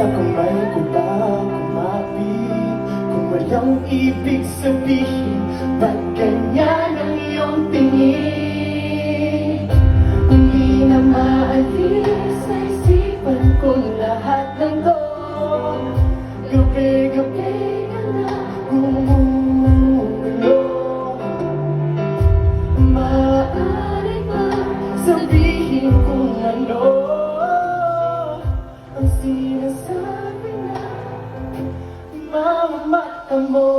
Sa kamay ko ba kumapit? Kung walang ibig sabihin, ba't ganyan ang iyong tingin? Hindi na maalis sa isipan kong lahat ng to. Gabi-gabi ka na gumugulo. Maaari ba sabihin kung ano ang sinasabi na mga mata mo?